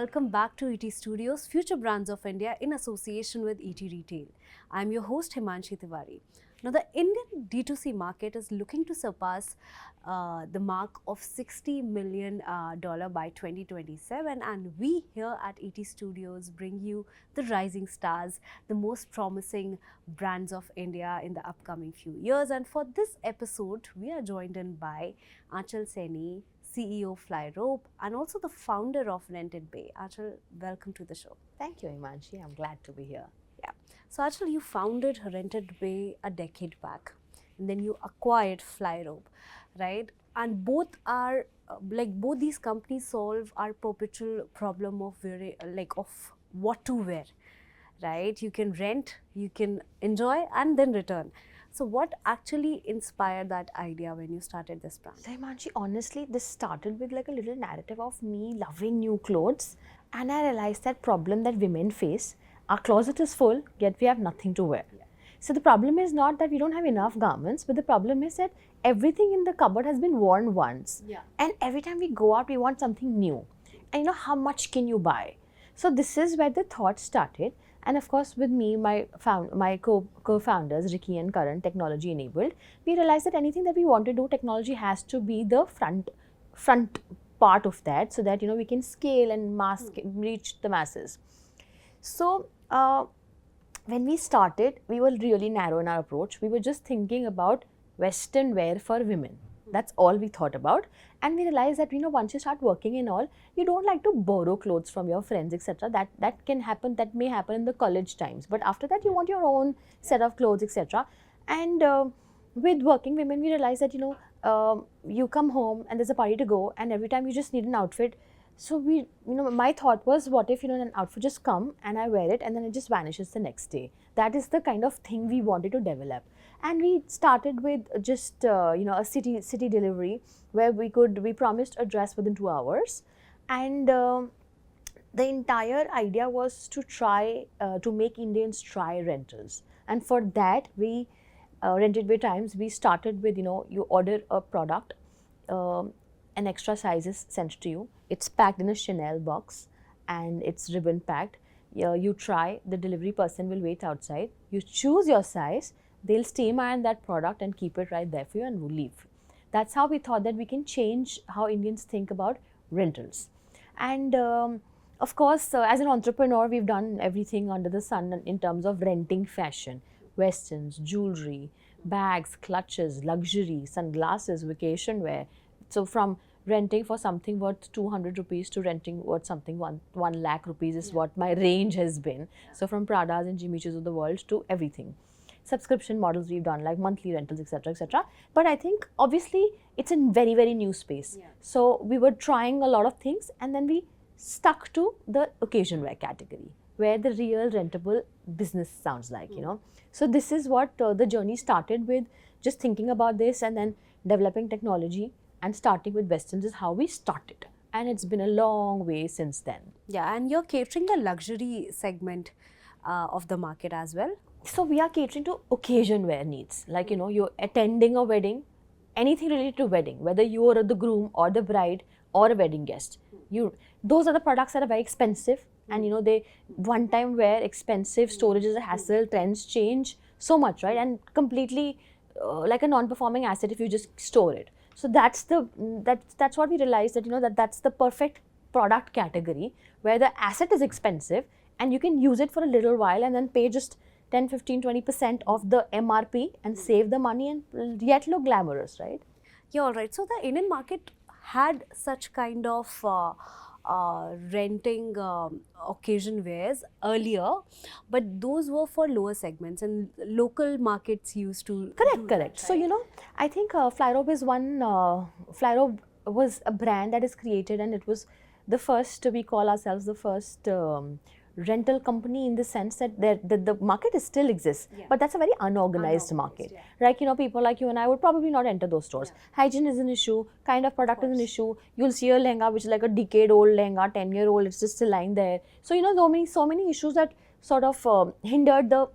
welcome back to ET Studios, Future Brands of India in association with ET Retail. I'm your host Aanchal Saini. Now, the Indian D2C market is looking to surpass the mark of $60 million by 2027, and we here at ET Studios bring you the rising stars, the most promising brands of India in the upcoming few years. And for this episode, we are joined in by Aanchal Saini, CEO of Flyrobe, and also the founder of Rented Bay. Aanchal, welcome to the show. Thank you, Imanshi. I'm glad to be here. Yeah. So, Aanchal, you founded Rented Bay a decade back, and then you acquired Flyrobe, right? And both are both these companies solve our perpetual problem of of what to wear, right? You can rent, you can enjoy, and then return. So what actually inspired that idea when you started this brand? So, Imanshi, honestly, this started with like a little narrative of me loving new clothes, and I realized that problem that women face. Our closet is full, yet we have nothing to wear. Yeah. So the problem is not that we don't have enough garments, but the problem is that everything in the cupboard has been worn once. Yeah. And every time we go out, we want something new. And how much can you buy? So this is where the thought started. And of course, with me, my co-founders, Ricky and Karan, technology enabled, we realized that anything that we want to do, technology has to be the front part of that, so that we can scale and reach the masses. So when we started, we were really narrow in our approach. We were just thinking about Western wear for women. That's all we thought about. And we realized that once you start working and all, you don't like to borrow clothes from your friends, etc. That can happen. That may happen in the college times. But after that, you want your own set of clothes, etc. And with working women, we realized that you come home and there's a party to go, and every time you just need an outfit. So we, my thought was, what if an outfit just come and I wear it and then it just vanishes the next day. That is the kind of thing we wanted to develop. And we started with just a city delivery where we promised a dress within 2 hours, and the entire idea was to try to make Indians try rentals. And for that, we Rented Bay Times, we started with you order a product, an extra size is sent to you. It's packed in a Chanel box and it's ribbon packed. You try, the delivery person will wait outside. You choose your size, they'll steam iron that product and keep it right there for you and we'll leave. That's how we thought that we can change how Indians think about rentals. And of course, as an entrepreneur, we've done everything under the sun in terms of renting fashion, westerns, jewelry, bags, clutches, luxury, sunglasses, vacation wear. So from renting for something worth 200 rupees to renting worth something 1 lakh rupees is what my range has been. Yeah. So from Pradas and Jimmy Choos of the world to everything. Subscription models we've done, like monthly rentals, etc., etc. But I think obviously it's a very, very new space. Yeah. So we were trying a lot of things, and then we stuck to the occasion wear category, where the real rentable business sounds like, So this is what the journey started with, just thinking about this and then developing technology. And starting with westerns is how we started, and it's been a long way since then. Yeah, and you're catering the luxury segment of the market as well. So we are catering to occasion wear needs, like you're attending a wedding, anything related to wedding, whether you are the groom or the bride or a wedding guest. Those are the products that are very expensive, and they one-time wear, expensive, storage is a hassle, trends change so much, right? And completely like a non-performing asset if you just store it. So that's what we realized, that that's the perfect product category where the asset is expensive and you can use it for a little while and then pay just 10, 15, 20% of the MRP and save the money and yet look glamorous, right? Yeah, all right. So the Indian market had such kind of renting occasion wears earlier, but those were for lower segments and local markets used to correct. Right? So I think Flyrobe is one. Flyrobe was a brand that is created, and it was the first. We call ourselves the first rental company, in the sense that the market still exists, but that's a very unorganized market. Yeah. Right? People like you and I would probably not enter those stores. Yeah. Hygiene is an issue, kind of product is an issue. You'll see a lehenga which is like a decade-old lehenga, 10-year-old, it's just still lying there. So so many issues that sort of hindered the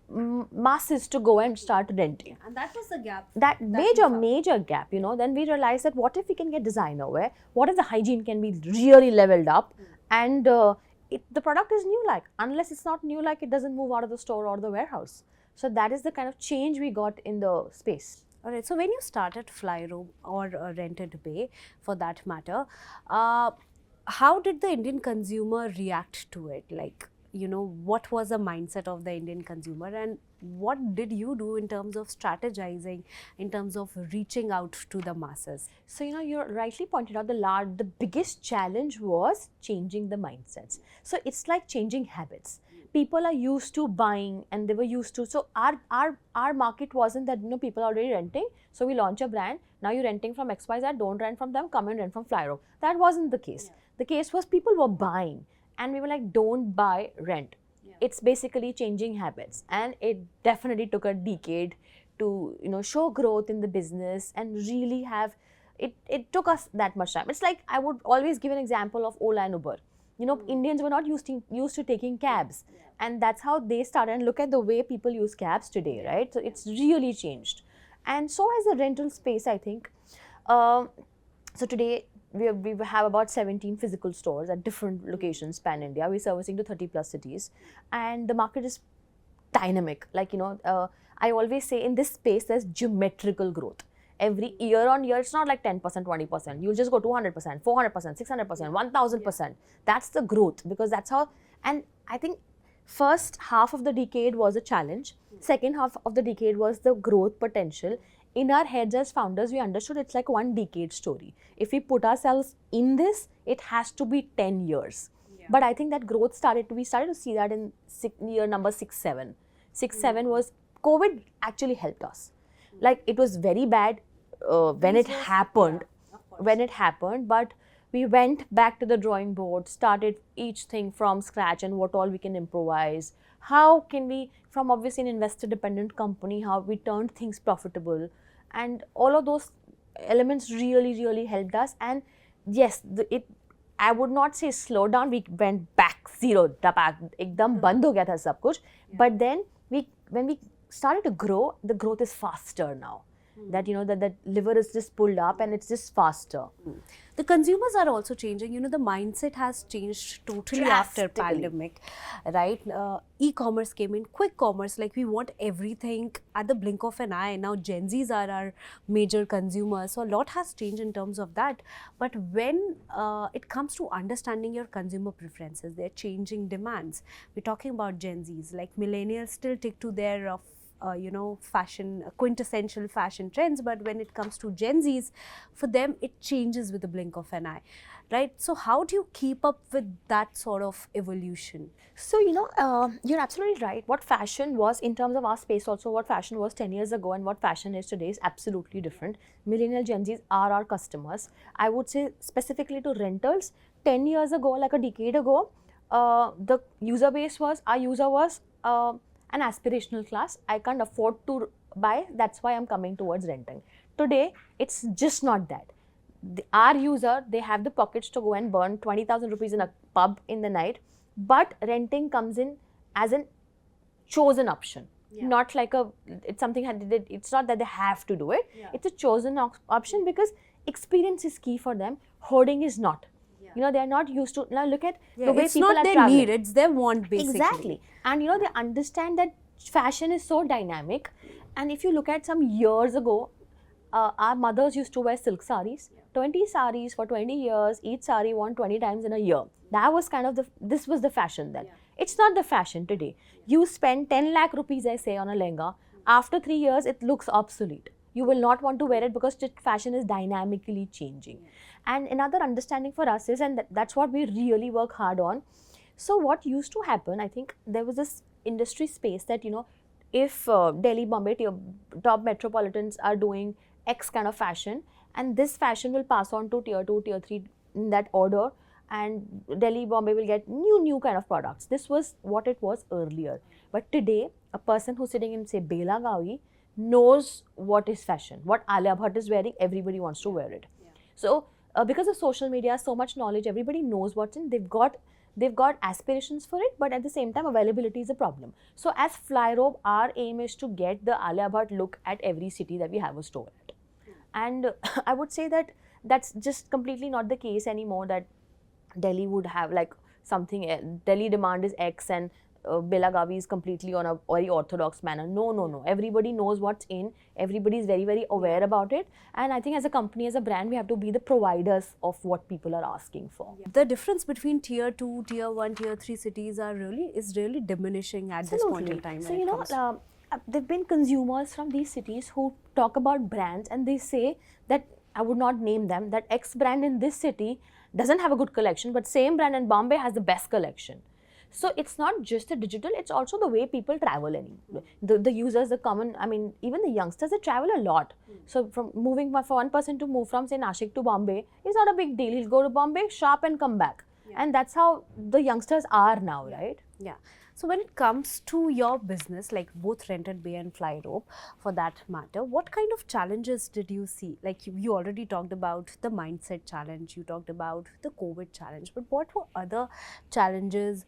masses to go and start renting. Yeah. And that was the gap. That major gap, Then we realized that what if we can get designer wear? What if the hygiene can be really leveled up? and the product is new like. Unless it's not new like, it doesn't move out of the store or the warehouse. So that is the kind of change we got in the space. All right. So when you started Flyrobe or Rented Bay, for that matter, how did the Indian consumer react to it? Like, what was the mindset of the Indian consumer, and what did you do in terms of strategizing, in terms of reaching out to the masses? So, you rightly pointed out the biggest challenge was changing the mindsets. So, it's like changing habits. People are used to buying and they were used to, so our market wasn't that, people are already renting. So, we launch a brand, now you're renting from XYZ, don't rent from them, come and rent from Flyrobe. That wasn't the case. The case was people were buying and we were like, don't buy, rent. It's basically changing habits, and it definitely took a decade to show growth in the business and really have it took us that much time. It's like, I would always give an example of Ola and Uber. Indians were not used to taking cabs, and that's how they started. And look at the way people use cabs today, right? So it's really changed, and so has the rental space, I think. So today we have about 17 physical stores at different locations pan India. We're servicing to 30 plus cities, and the market is dynamic. Like, I always say in this space there's geometrical growth. Every year on year, it's not like 10%, 20%. You'll just go 200%, 400%, 600%, 1000%. That's the growth, because that's how. And I think first half of the decade was a challenge. Second half of the decade was the growth potential. In our heads as founders, we understood it's like one decade story. If we put ourselves in this, it has to be 10 years. But I think that growth we started to see that in year number 6, 7. 6, 7 was, COVID actually helped us. Like, it was very bad when it happened, but we went back to the drawing board, started each thing from scratch and what all we can improvise. How can we, from obviously an investor dependent company, how we turned things profitable, and all of those elements really helped us. And yes, I would not say slow down, we went back zero, ekdam band ho gaya tha sab kuch. But then when we started to grow, the growth is faster now. That that liver is just pulled up and it's just faster. The consumers are also changing. The mindset has changed totally after pandemic, right? E-commerce came in, quick commerce, like we want everything at the blink of an eye. Now Gen Zs are our major consumers, so a lot has changed in terms of that. But when it comes to understanding your consumer preferences, they're changing demands. We're talking about Gen Zs, like millennials still stick to their fashion, quintessential fashion trends, but when it comes to Gen Zs, for them it changes with the blink of an eye, right? So how do you keep up with that sort of evolution? So, you're absolutely right. What fashion was, in terms of our space also, what fashion was 10 years ago and what fashion is today is absolutely different. Millennial Gen Zs are our customers. I would say specifically to rentals, 10 years ago, like a decade ago, the user base was, our user was an aspirational class. I can't afford to buy, that's why I'm coming towards renting. Today, it's just not that. Our user, they have the pockets to go and burn 20,000 rupees in a pub in the night, but renting comes in as a chosen option. Not like it's something, it's not that they have to do it. It's a chosen option because experience is key for them. Hoarding is not. They are not used to. Now look at the way people are traveling. It's not their need, it's their want, basically. Exactly. And they understand that fashion is so dynamic. And if you look at some years ago, our mothers used to wear silk saris. 20 saris for 20 years, each sari worn 20 times in a year. That was kind of this was the fashion then. It's not the fashion today. You spend 10 lakh rupees, I say, on a lehenga. After 3 years, it looks obsolete. You will not want to wear it because fashion is dynamically changing. And another understanding for us is, and that's what we really work hard on. So what used to happen, I think there was this industry space that, if Delhi, Bombay, top metropolitans are doing X kind of fashion, and this fashion will pass on to tier 2, tier 3 in that order, and Delhi, Bombay will get new kind of products. This was what it was earlier. But today, a person who's sitting in, say, Belagavi knows what is fashion. What Alia Bhatt is wearing, everybody wants to wear it. So, because of social media, so much knowledge, everybody knows what's in. They've got aspirations for it, but at the same time, availability is a problem. So, as Flyrobe, our aim is to get the Alia Bhatt look at every city that we have a store at. And I would say that that's just completely not the case anymore, that Delhi would have like something, Delhi demand is X and Belagavi is completely on a very orthodox manner. No. Everybody knows what's in. Everybody is very, very aware about it. And I think as a company, as a brand, we have to be the providers of what people are asking for. The difference between tier 2, tier 1, tier 3 cities is really diminishing at this point in time. So, you know, there have been consumers from these cities who talk about brands and they say that, I would not name them, that X brand in this city doesn't have a good collection, but same brand in Bombay has the best collection. So it's not just the digital, it's also the way people travel. The users, the common, I mean, even the youngsters, they travel a lot. So from moving for one person to move from say Nashik to Bombay is not a big deal. He'll go to Bombay, shop and come back. And that's how the youngsters are now, right? Yeah. So when it comes to your business, like both Rented Bay and Flyrobe for that matter, what kind of challenges did you see? Like you already talked about the mindset challenge, you talked about the COVID challenge, but what were other challenges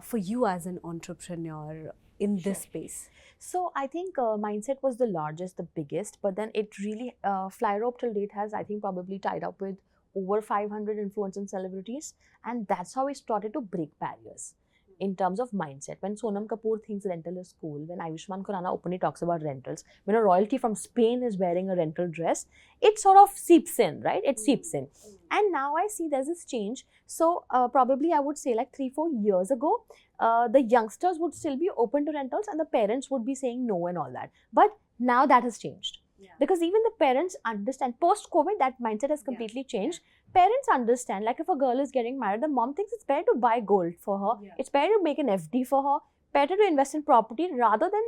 for you as an entrepreneur in this space? So I think mindset was the largest, the biggest, but then it really, Flyrobe till date has, I think, probably tied up with over 500 influencers and celebrities, and that's how we started to break barriers in terms of mindset. When Sonam Kapoor thinks rental is cool, when Ayushmann Khurrana openly talks about rentals, when a royalty from Spain is wearing a rental dress, it sort of seeps in, right? It seeps in. And now I see there's this change. So probably I would say like 3-4 years ago, the youngsters would still be open to rentals and the parents would be saying no and all that. But now that has changed. Because even the parents understand, post-COVID, that mindset has completely changed. Parents understand, like if a girl is getting married, the mom thinks it's better to buy gold for her. It's better to make an FD for her, better to invest in property rather than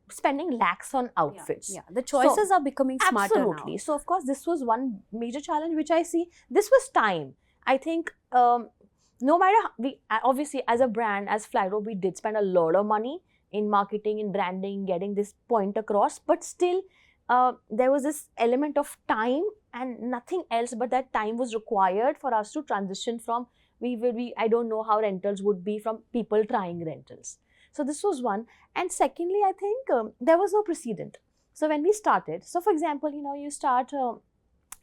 spending lakhs on outfits. The choices are becoming smarter absolutely now. So of course, this was one major challenge which I see. This was time. I think no matter, we obviously as a brand, as Flyrobe, we did spend a lot of money in marketing, in branding, getting this point across, but still there was this element of time and nothing else but that time was required for us to transition from I don't know how rentals would be from people trying rentals. So this was one. And secondly, I think there was no precedent. So when we started, so for example, you know, you start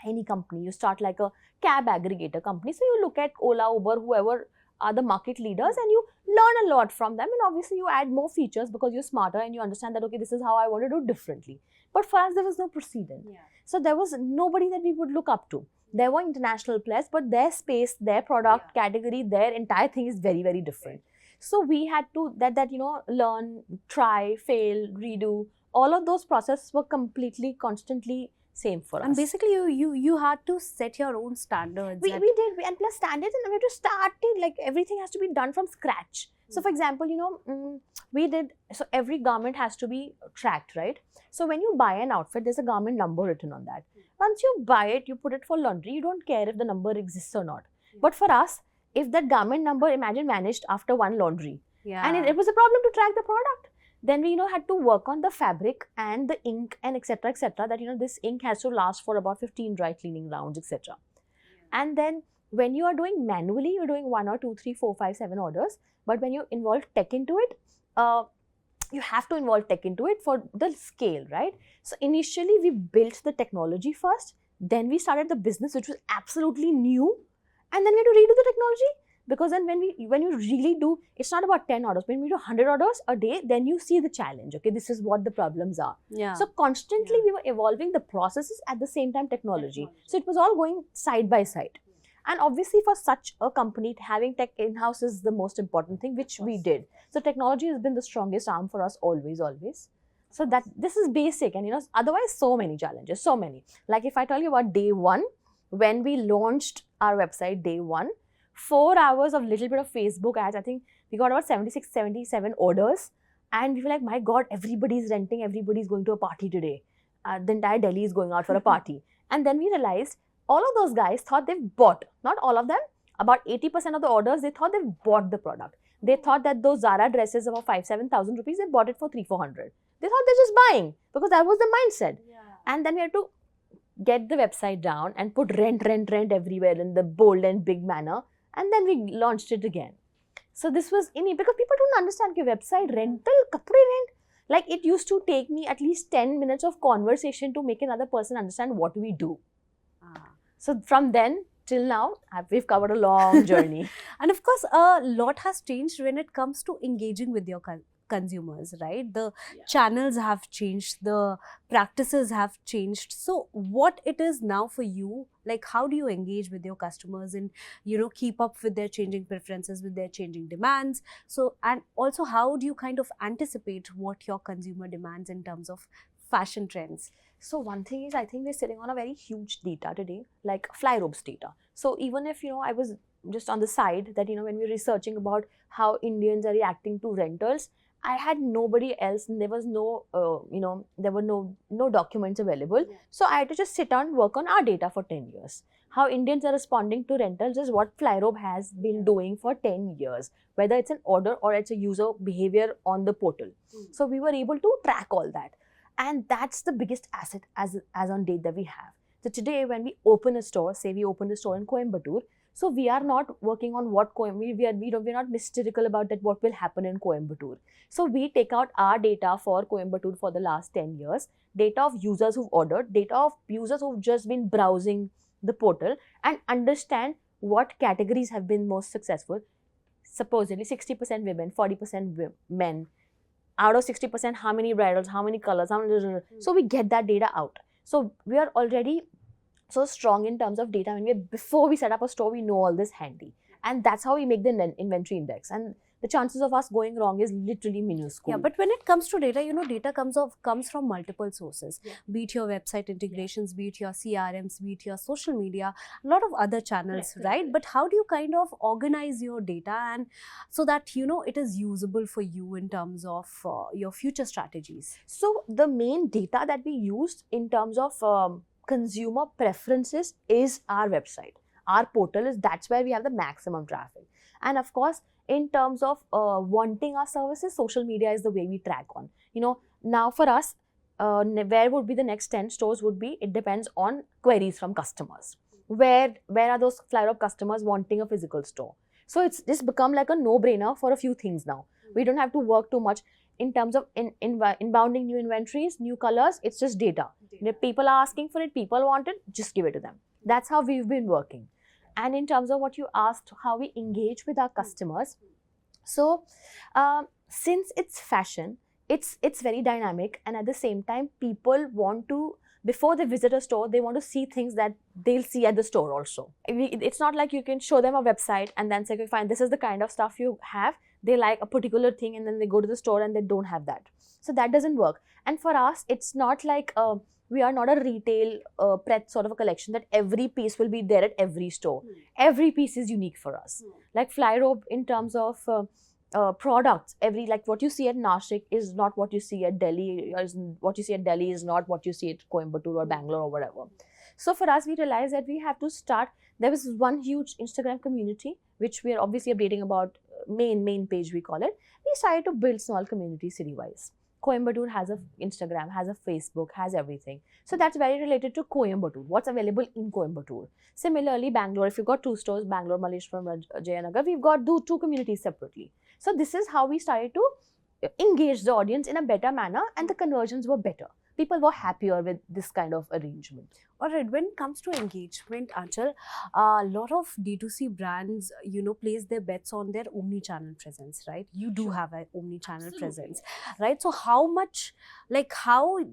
any company, you start like a cab aggregator company. So you look at Ola, Uber, whoever are the market leaders and you learn a lot from them, and obviously you add more features because you're smarter and you understand that, okay, this is how I want to do differently. But for us, there was no precedent. So there was nobody that we would look up to. There were international players, but their space, their product category, their entire thing is very, very different. So we had to, you know, learn, try, fail, redo. All of those processes were completely, constantly same for us. And basically you had to set your own standards. We did, and plus standards, and we had to start it, like everything has to be done from scratch. So for example, you know, we did, so every garment has to be tracked, right? So when you buy an outfit, there's a garment number written on that. Once you buy it, you put it for laundry, you don't care if the number exists or not. But for us, if that garment number, imagine, vanished after one laundry, and it was a problem to track the product. Then we, you know, had to work on the fabric and the ink and etc., that, you know, this ink has to last for about 15 dry cleaning rounds, etc. And then when you are doing manually, you're doing 1 or 2, 3, 4, 5, 7 orders. But when you involve tech into it, you have to involve tech into it for the scale, right? So initially we built the technology first, then we started the business, which was absolutely new, and then we had to redo the technology. Because then when you really do, it's not about 10 orders. When we do 100 orders a day, then you see the challenge. Okay, this is what the problems are. So constantly we were evolving the processes, at the same time technology. So it was all going side by side. And obviously for such a company, having tech in-house is the most important thing, which we did. So technology has been the strongest arm for us always. So that this is basic, and you know, otherwise so many challenges, so many. Like if I tell you about day one, when we launched our website, day one, 4 hours of little bit of Facebook ads. I think we got about 76, 77 orders. And we were like, my God, everybody's renting, everybody's going to a party today. The entire Delhi is going out for a party. And then we realized all of those guys thought they've bought, not all of them, about 80% of the orders, they thought they've bought the product. They thought that those Zara dresses of 5,000-7,000 rupees, they bought it for 300-400. They thought they're just buying because that was the mindset. And then we had to get the website down and put rent everywhere in the bold and big manner. And then we launched it again. So this was because people don't understand your website rental, kapde rent. Like it used to take me at least 10 minutes of conversation to make another person understand what we do. So from then till now, we've covered a long journey. And of course, a lot has changed when it comes to engaging with your consumers, right? The channels have changed, the practices have changed. So what it is now for you, like how do you engage with your customers and, you know, keep up with their changing preferences, with their changing demands? So, and also how do you kind of anticipate what your consumer demands in terms of fashion trends? So one thing is, I think we're sitting on a very huge data today, like Flyrobe's data. So even if, I was just on the side that, when we're researching about how Indians are reacting to rentals, I had nobody else, and there was no, there were no documents available. Yeah. So I had to just sit down and work on our data for 10 years. How Indians are responding to rentals is what Flyrobe has been doing for 10 years, whether it's an order or it's a user behavior on the portal. So we were able to track all that. And that's the biggest asset as on date that we have. So today when we open a store, say we open a store in Coimbatore, so we are not working on what we're not mystical about that what will happen in Coimbatore. So we take out our data for Coimbatore for the last 10 years, data of users who've ordered, data of users who've just been browsing the portal, and understand what categories have been most successful. Supposedly 60% women, 40% men. Out of 60%, how many bridals, how many colors, so we get that data out. So we are already so strong in terms of data. Before we set up a store, we know all this handy. And that's how we make the inventory index. And the chances of us going wrong is literally minuscule. Yeah, but when it comes to data, data comes from multiple sources. Yeah. Be it your website integrations, be it your CRMs, be it your social media, a lot of other channels, right? But how do you kind of organize your data and so that, it is usable for you in terms of your future strategies? So the main data that we used in terms of consumer preferences is our website. Our portal that's where we have the maximum traffic. And of course, in terms of wanting our services, social media is the way we track on. Now for us, where would be the next 10 stores would be, it depends on queries from customers. Where are those Flyrobe customers wanting a physical store? So it's just become like a no-brainer for a few things now. We don't have to work too much in terms of inbounding new inventories, new colors. It's just data. If people are asking for it, people want it, just give it to them. That's how we've been working. And in terms of what you asked, how we engage with our customers. So since it's fashion, it's very dynamic, and at the same time, people want to, before they visit a store, they want to see things that they'll see at the store also. It's not like you can show them a website and then say, okay, fine, this is the kind of stuff you have. They like a particular thing and then they go to the store and they don't have that. So that doesn't work. And for us, it's not like we are not a retail sort of a collection that every piece will be there at every store. Every piece is unique for us. Like Flyrobe, in terms of products, like what you see at Nashik is not what you see at Delhi, what you see at Delhi is not what you see at Coimbatore or Bangalore or whatever. So for us, we realized that we have to start. There was one huge Instagram community, which we are obviously updating about, main page we call it. We started to build small communities city-wise. Coimbatore has a Instagram, has a Facebook, has everything. So that's very related to Coimbatore, what's available in Coimbatore. Similarly, Bangalore, if you've got 2 stores, Bangalore, Malleshwaram, Jayanagar, we've got 2 communities separately. So this is how we started to engage the audience in a better manner, and the conversions were better. People were happier with this kind of arrangement. All right, when it comes to engagement, Aanchal, a lot of D2C brands, place their bets on their omnichannel presence, right? You do have an omnichannel presence, right? So how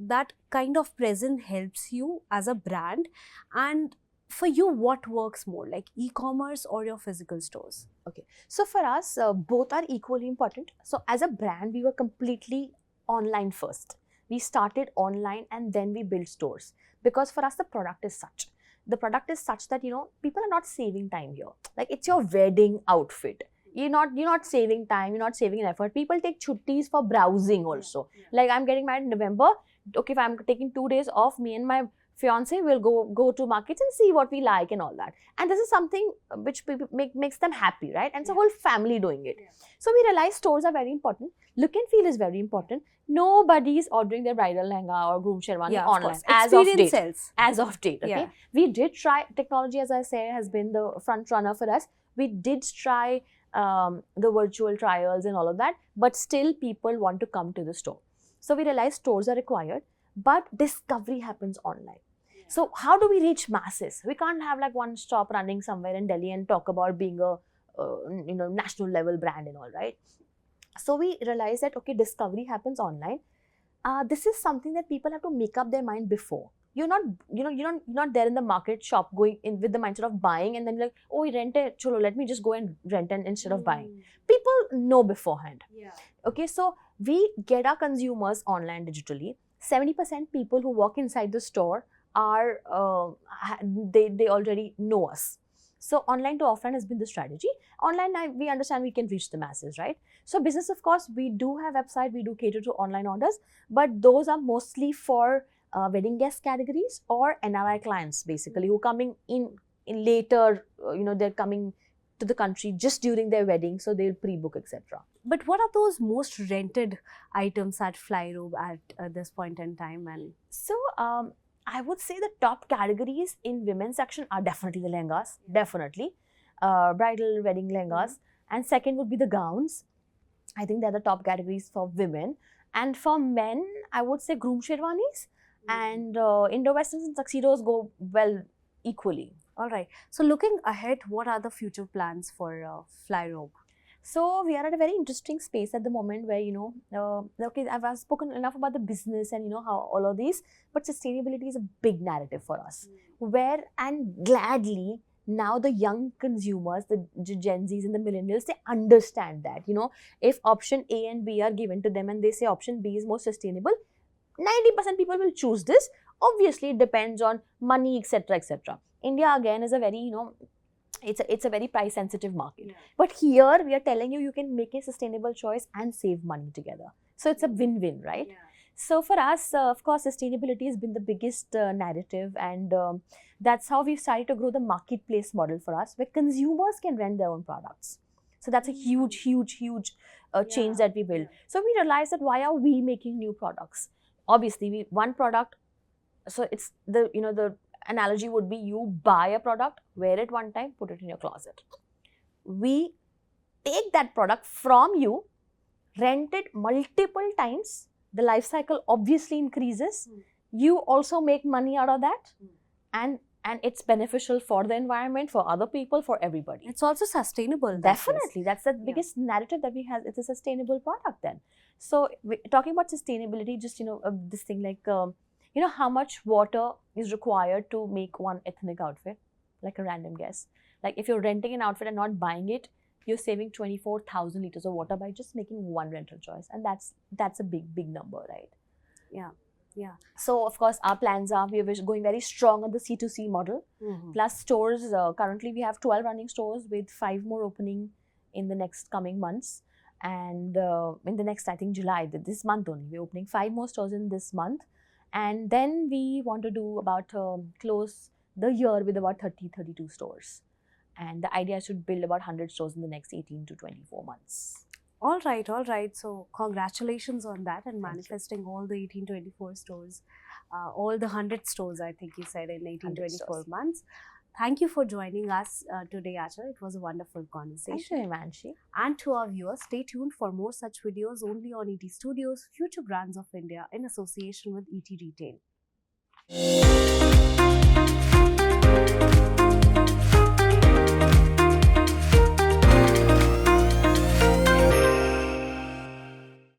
that kind of presence helps you as a brand, and for you, what works more, like e-commerce or your physical stores? Okay, so for us, both are equally important. So as a brand, we were completely online first. We started online and then we built stores, because for us the product is such that people are not saving time here. Like, it's your wedding outfit. You're not saving time, you're not saving effort. People take chuttis for browsing also. Like, I'm getting married in November. Okay, if I'm taking 2 days off, me and my fiance will go to markets and see what we like and all that. And this is something which people makes them happy, right? And it's a whole family doing it. So we realize stores are very important. Look and feel is very important. Nobody is ordering their bridal lehenga or groom sherwani online as of date. As of date, okay? Yeah. We did try, technology, as I say, has been the front runner for us. We did try the virtual trials and all of that, but still people want to come to the store. So we realized stores are required, but discovery happens online. So how do we reach masses? We can't have like one stop running somewhere in Delhi and talk about being a national level brand and all, right? So we realized that okay, discovery happens online. This is something that people have to make up their mind before. You're not, you're not there in the market shop going in with the mindset of buying and then like, oh, we rent it, cholo, let me just go and rent it instead of buying. People know beforehand. Yeah. Okay, so we get our consumers online digitally. 70% people who walk inside the store are they already know us. So online to offline has been the strategy. Online, we understand we can reach the masses, right? So business, of course, we do have website, we do cater to online orders, but those are mostly for wedding guest categories or NRI clients, basically, who coming in later, they're coming to the country just during their wedding, so they'll pre-book, etc. But what are those most rented items at Flyrobe at this point in time? And so I would say the top categories in women's section are definitely the lehengas, definitely bridal wedding lehengas, and second would be the gowns. I think they're the top categories for women, and for men I would say groom sherwanis and Indo-Westerns and tuxedos go well equally. all right. So looking ahead, what are the future plans for Flyrobe? So we are at a very interesting space at the moment where, okay, I've spoken enough about the business and, how all of these, but sustainability is a big narrative for us. Where, and gladly, now the young consumers, the Gen Zs and the millennials, they understand that, if option A and B are given to them and they say option B is more sustainable, 90% people will choose this. Obviously, it depends on money, etc., etc. India, again, is a very, it's a very price sensitive market. Yeah. But here we are telling you can make a sustainable choice and save money together. So it's a win-win, right? Yeah. So for us, of course, sustainability has been the biggest narrative, and that's how we've started to grow the marketplace model for us, where consumers can rent their own products. So that's a huge change that we built. Yeah. So we realized that why are we making new products? Obviously, one product. So it's the analogy would be you buy a product, wear it one time, put it in your closet. We take that product from you, rent it multiple times. The life cycle obviously increases. You also make money out of that, and it's beneficial for the environment, for other people, for everybody. It's also sustainable. Definitely, that's the biggest narrative that we have. It's a sustainable product then. So talking about sustainability, just this thing like how much water is required to make one ethnic outfit? Like a random guess. Like if you're renting an outfit and not buying it, you're saving 24,000 liters of water by just making one rental choice, and that's a big number, right? Yeah. So of course our plans are we are going very strong on the C2C model. Plus stores. Currently we have 12 running stores with 5 more opening in the next coming months, and in the next, I think, July, this month only, we're opening 5 more stores in this month, and then we want to do about close the year with about 32 stores. And the idea is to build about 100 stores in the next 18 to 24 months. All right. So congratulations on that and manifesting all the 18-24 stores, all the 100 stores, I think you said, in 18-24 months. Thank you for joining us today, Aanchal. It was a wonderful conversation. Thank you, Himanshi. And to our viewers, stay tuned for more such videos only on ET Studios, Future Brands of India, in association with ET Retail.